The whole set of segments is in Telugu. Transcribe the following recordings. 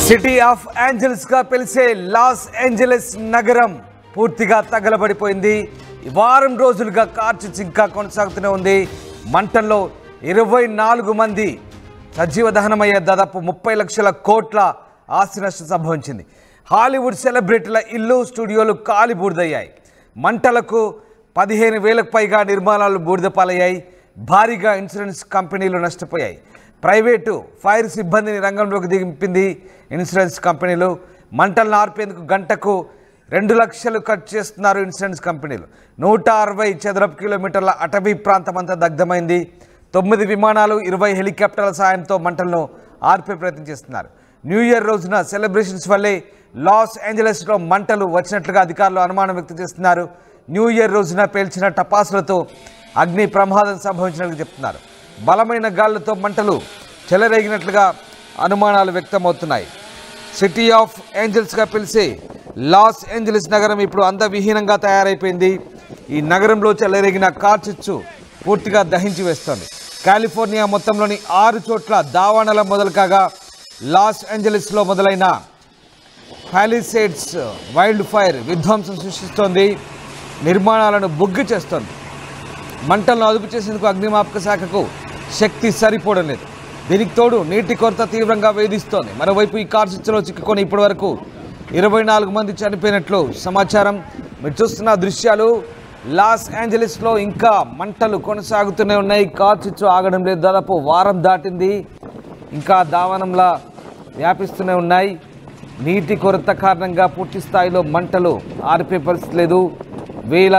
సిటీ ఆఫ్ ఏంజల్స్ గా పిలిచే లాస్ ఏంజలస్ నగరం పూర్తిగా తగలబడిపోయింది. వారం రోజులుగా కార్చిచ్చు ఇంకా కొనసాగుతూనే ఉంది. మంటల్లో 24 మంది సజీవ దహనమయ్యే దాదాపు 30 లక్షల కోట్ల ఆస్తి నష్టం సంభవించింది. హాలీవుడ్ సెలబ్రిటీల ఇల్లు స్టూడియోలు కాలి బూడిదయ్యాయి. మంటలకు 15,000కు పైగా నిర్మాణాలు బూడిదపాలయ్యాయి. భారీగా ఇన్సూరెన్స్ కంపెనీలు నష్టపోయాయి. ప్రైవేటు ఫైర్ సిబ్బందిని రంగంలోకి దింపింది ఇన్సూరెన్స్ కంపెనీలు. మంటలను ఆర్పేందుకు గంటకు 2 లక్షలు ఖర్చు చేస్తున్నారు ఇన్సూరెన్స్ కంపెనీలు. 160 చదరపు కిలోమీటర్ల అటవీ ప్రాంతం అంతా దగ్ధమైంది. 9 విమానాలు 20 హెలికాప్టర్ల సాయంతో మంటలను ఆర్పే ప్రయత్నం చేస్తున్నారు. న్యూ ఇయర్ రోజున సెలబ్రేషన్స్ వల్లే లాస్ ఏంజలస్లో మంటలు వచ్చినట్లుగా అధికారులు అనుమానం వ్యక్తం చేస్తున్నారు. న్యూ ఇయర్ రోజున పేల్చిన టపాసులతో అగ్ని ప్రమాదం సంభవించినట్లు చెప్తున్నారు. బలమైన గాలులతో మంటలు చెలరేగినట్లుగా అనుమానాలు వ్యక్తమవుతున్నాయి. సిటీ ఆఫ్ ఏంజల్స్గా పిలిచే లాస్ ఏంజలస్ నగరం ఇప్పుడు అందవిహీనంగా తయారైపోయింది. ఈ నగరంలో చెలరేగిన కార్చిచ్చు పూర్తిగా దహించి వేస్తోంది. కాలిఫోర్నియా మొత్తంలోని 6 చోట్ల దావానల మొదలు కాగా లాస్ ఏంజలస్లో మొదలైన పాలిసేడ్స్ వైల్డ్ ఫైర్ విధ్వంసం సృష్టిస్తోంది. నిర్మాణాలను బుగ్గి చేస్తోంది. మంటలను అదుపు చేసేందుకు అగ్నిమాపక శాఖకు శక్తి సరిపోవడం లేదు. దీనికి తోడు నీటి కొరత తీవ్రంగా వేధిస్తోంది. మరోవైపు ఈ కార్చిచ్చులో చిక్కుకొని ఇప్పటి వరకు 24 మంది చనిపోయినట్లు సమాచారం. మీరు చూస్తున్న దృశ్యాలు లాస్ ఏంజలస్లో ఇంకా మంటలు కొనసాగుతూనే ఉన్నాయి. కార్చిచ్చు ఆగడం లేదు. దాదాపు వారం దాటింది, ఇంకా దావానంలా వ్యాపిస్తూనే ఉన్నాయి. నీటి కొరత కారణంగా పూర్తి స్థాయిలో మంటలు ఆర్పే పరిస్థితి లేదు. వేల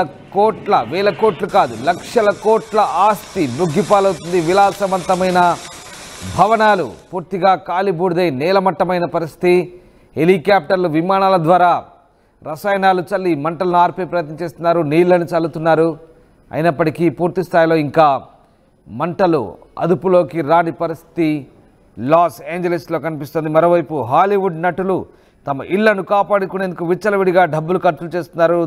కోట్లు కాదు, లక్షల కోట్ల ఆస్తి బుగ్గిపాలవుతుంది. విలాసవంతమైన భవనాలు పూర్తిగా కాలిబూడిదై నేలమట్టమైన పరిస్థితి. హెలికాప్టర్లు విమానాల ద్వారా రసాయనాలు చల్లి మంటలను ఆర్పే ప్రయత్నం చేస్తున్నారు, నీళ్లను చల్లుతున్నారు. అయినప్పటికీ పూర్తి స్థాయిలో ఇంకా మంటలు అదుపులోకి రాని పరిస్థితి లాస్ ఏంజలస్లో కనిపిస్తుంది. మరోవైపు హాలీవుడ్ నటులు తమ ఇళ్లను కాపాడుకునేందుకు విచ్చలవిడిగా డబ్బులు ఖర్చు చేస్తున్నారు.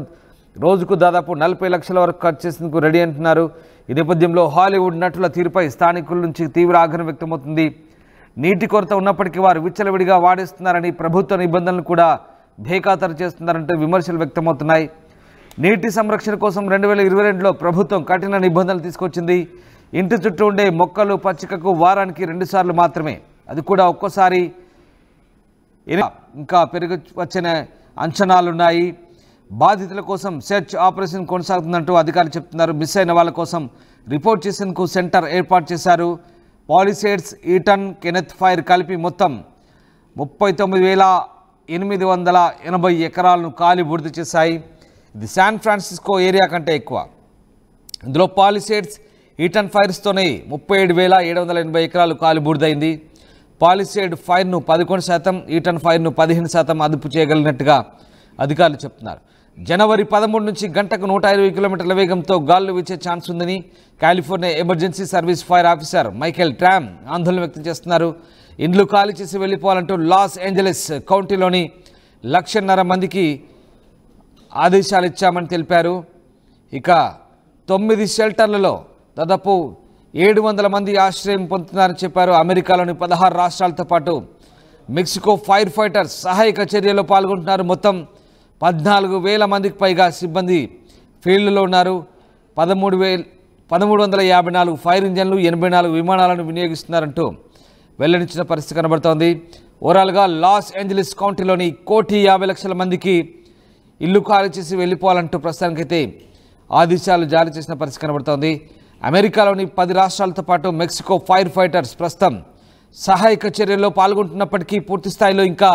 రోజుకు దాదాపు 40 లక్షల వరకు ఖర్చు చేసేందుకు రెడీ అంటున్నారు. ఈ నేపథ్యంలో హాలీవుడ్ నటుల తీరుపై స్థానికుల నుంచి తీవ్ర ఆగ్రహం వ్యక్తమవుతుంది. నీటి కొరత ఉన్నప్పటికీ వారు విచ్చలవిడిగా వాడేస్తున్నారని, ప్రభుత్వ నిబంధనలు కూడా బేఖాతరు చేస్తున్నారంటూ విమర్శలు వ్యక్తమవుతున్నాయి. నీటి సంరక్షణ కోసం 2022లో ప్రభుత్వం కఠిన నిబంధనలు తీసుకొచ్చింది. ఇంటి చుట్టూ ఉండే మొక్కలు పచ్చికకు వారానికి 2 సార్లు మాత్రమే, అది కూడా ఒక్కోసారి ఇంకా పెరిగి వచ్చిన అంచనాలున్నాయి. బాధితుల కోసం సెర్చ్ ఆపరేషన్ కొనసాగుతుందంటూ అధికారులు చెప్తున్నారు. మిస్ అయిన వాళ్ళ కోసం రిపోర్ట్ చేసేందుకు సెంటర్ ఏర్పాటు చేశారు. పాలిసేడ్స్, ఈటన్, కెనెత్ ఫైర్ కలిపి మొత్తం 39,880 ఎకరాలను కాలి బూడిద చేశాయి. ఇది శాన్ ఫ్రాన్సిస్కో ఏరియా కంటే ఎక్కువ. ఇందులో పాలిసేడ్స్, ఈటన్ ఫైర్స్తోనే 37,780 ఎకరాలు కాలి బూడిదైంది. పాలిసేడ్ ఫైర్ను 11%, ఈటన్ ఫైర్ను 15% అదుపు చేయగలిగినట్టుగా అధికారులు చెప్తున్నారు. జనవరి 13 నుంచి గంటకు 120 కిలోమీటర్ల వేగంతో గాలులు వీచే ఛాన్స్ ఉందని California emergency service fire officer Michael tram ఆందోళన వ్యక్తం చేస్తున్నారు. ఇండ్లు ఖాళీ చేసి వెళ్ళిపోవాలంటూ లాస్ ఏంజలస్ కౌంటీలోని 1,50,000 మందికి ఆదేశాలు ఇచ్చామని తెలిపారు. ఇక 9 షెల్టర్లలో దాదాపు 700 మంది ఆశ్రయం పొందుతున్నారని చెప్పారు. అమెరికాలోని 16 రాష్ట్రాలతో పాటు మెక్సికో ఫైర్ ఫైటర్స్ సహాయక చర్యలో పాల్గొంటున్నారు. మొత్తం 14,000 మందికి పైగా సిబ్బంది ఫీల్డ్లో ఉన్నారు. 1354 ఫైర్ ఇంజన్లు, 84 విమానాలను వినియోగిస్తున్నారంటూ వెల్లడించిన పరిస్థితి కనబడుతోంది. ఓవరాల్గా లాస్ ఏంజలస్ కౌంటీలోని 1,50,00,000 మందికి ఇల్లు ఖాళీ చేసి వెళ్ళిపోవాలంటూ ప్రస్తుతానికైతే ఆదేశాలు జారీ చేసిన పరిస్థితి కనబడుతోంది. అమెరికాలోని 10 రాష్ట్రాలతో పాటు మెక్సికో ఫైర్ ఫైటర్స్ ప్రస్తుతం సహాయక చర్యల్లో పాల్గొంటున్నప్పటికీ పూర్తి స్థాయిలో ఇంకా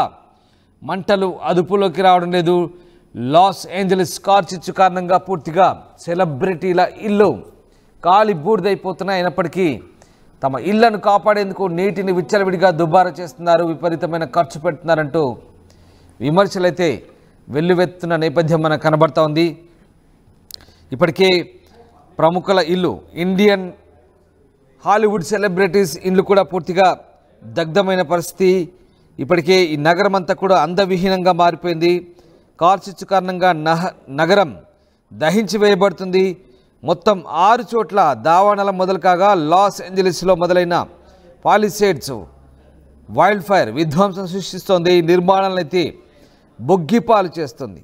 మంటలు అదుపులోకి రావడం లేదు. లాస్ ఏంజలస్ కార్చిచ్చు కారణంగా పూర్తిగా సెలబ్రిటీల ఇల్లు కాలి బూడిదైపోతున్నాయి. అయినప్పటికీ తమ ఇళ్లను కాపాడేందుకు నీటిని విచ్చలవిడిగా దుబారా చేస్తున్నారు, విపరీతమైన ఖర్చు పెడుతున్నారంటూ విమర్శలైతే వెల్లువెత్తున్న నేపథ్యం మనకు కనబడుతూ ఉంది. ఇప్పటికే ప్రముఖుల ఇల్లు, ఇండియన్ హాలీవుడ్ సెలబ్రిటీస్ ఇల్లు కూడా పూర్తిగా దగ్ధమైన పరిస్థితి. ఇప్పటికే ఈ నగరం అంతా కూడా అందవిహీనంగా మారిపోయింది. కార్చిచ్చు కారణంగా నగరం దహించి వేయబడుతుంది. మొత్తం 6 చోట్ల దావానల మొదలు కాగా లాస్ ఏంజలస్లో మొదలైన పాలిసేడ్స్ వైల్డ్ ఫైర్ విధ్వంసం సృష్టిస్తోంది. నిర్మాణాలను అయితే బొగ్గిపాలు చేస్తుంది.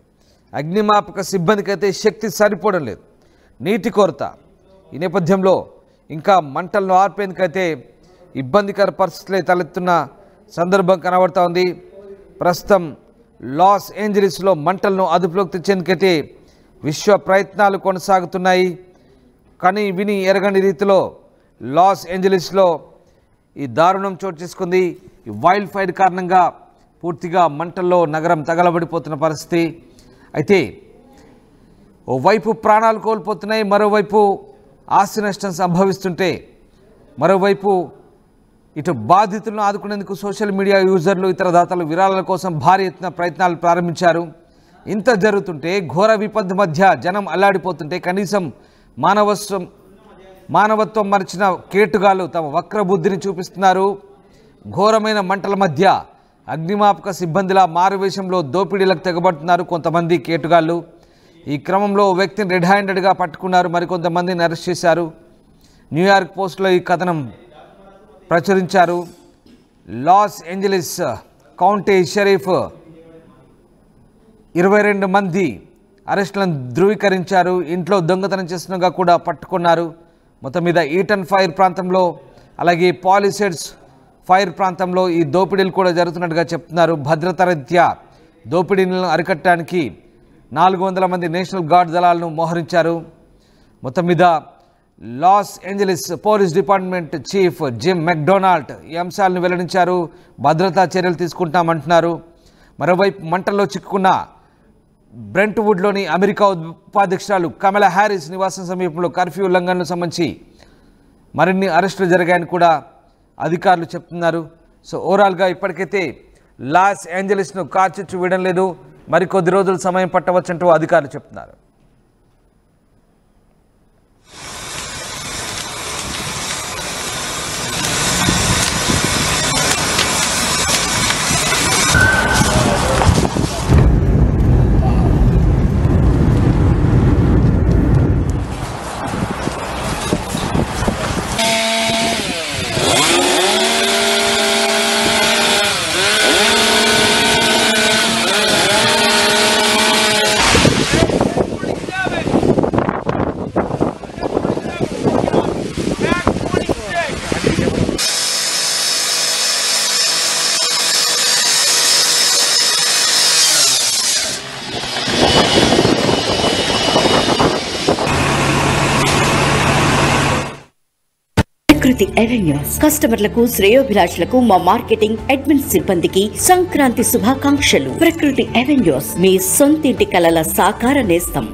అగ్నిమాపక సిబ్బందికి అయితే శక్తి సరిపోవడం లేదు. నీటి కొరత. ఈ నేపథ్యంలో ఇంకా మంటలను ఆర్పేందుకైతే ఇబ్బందికర పరిస్థితులే తలెత్తున్న సందర్భం కనబడుతూ ఉంది. ప్రస్తుతం లాస్ ఏంజలీస్లో మంటలను అదుపులోకి తెచ్చేందుకైతే విశ్వ ప్రయత్నాలు కొనసాగుతున్నాయి. కానీ విని ఎరగని రీతిలో లాస్ ఏంజలీస్లో ఈ దారుణం చోటు చేసుకుంది. ఈ వైల్డ్ ఫైర్ కారణంగా పూర్తిగా మంటల్లో నగరం తగలబడిపోతున్న పరిస్థితి. అయితే ఓవైపు ప్రాణాలు కోల్పోతున్నాయి, మరోవైపు ఆస్తి నష్టం సంభవిస్తుంటే, మరోవైపు ఇటు బాధితులను ఆదుకునేందుకు సోషల్ మీడియా యూజర్లు ఇతర దాతలు విరాళాల కోసం భారీ ఎత్తున ప్రయత్నాలు ప్రారంభించారు. ఇంత జరుగుతుంటే, ఘోర విపత్తు మధ్య జనం అల్లాడిపోతుంటే కనీసం మానవత్వం మరిచిన కేటుగాలు తమ వక్రబుద్ధిని చూపిస్తున్నారు. ఘోరమైన మంటల మధ్య అగ్నిమాపక సిబ్బందిలా మారువేషంలో దోపిడీలకు తెగబడుతున్నారు కొంతమంది కేటుగాళ్ళు. ఈ క్రమంలో ఓ వ్యక్తిని రెడ్ హ్యాండెడ్గా పట్టుకున్నారు, మరికొంతమందిని అరెస్ట్ చేశారు. న్యూయార్క్ పోస్ట్లో ఈ కథనం ప్రచురించారు. లాస్ ఏంజలీస్ కౌంటీ షరీఫ్ 22 మంది అరెస్టులను ధృవీకరించారు. ఇంట్లో దొంగతనం చేస్తున్నగా కూడా పట్టుకున్నారు. మొత్తం మీద ఈటన్ ఫైర్ ప్రాంతంలో, అలాగే పాలిసెడ్స్ ఫైర్ ప్రాంతంలో ఈ దోపిడీలు కూడా జరుగుతున్నట్టుగా చెప్తున్నారు. భద్రతా రీత్యా దోపిడీలను అరికట్టడానికి 400 మంది నేషనల్ గార్డ్ దళాలను మోహరించారు. మొత్తం మీద loss Angeles police department chief gym McDonald ఈ అంశాలను వెల్లడించారు. భద్రతా చర్యలు తీసుకుంటామంటున్నారు. మరోవైపు మంటల్లో చిక్కుకున్న బ్రెంట్వుడ్లోని అమెరికా ఉపాధ్యక్షురాలు కమలా హ్యారిస్ నివాసం సమీపంలో కర్ఫ్యూ ఉల్లంఘనలకు సంబంధించి మరిన్ని అరెస్టులు జరిగాయని కూడా అధికారులు చెప్తున్నారు. సో ఓవరాల్గా ఇప్పటికైతే లాస్ ఏంజలీస్ను కార్చిచ్చు వీయడం లేదు, మరికొద్ది రోజులు సమయం పట్టవచ్చంటూ అధికారులు చెప్తున్నారు. ప్రకృతి అవెన్యూస్ కస్టమర్లకు శ్రేయోభిలాషులకు మా మార్కెటింగ్ అడ్మిన్ సిబ్బందికి సంక్రాంతి శుభాకాంక్షలు. ప్రకృతి అవెన్యూస్ మీ సొంతింటి కలల సాకార నేస్తం.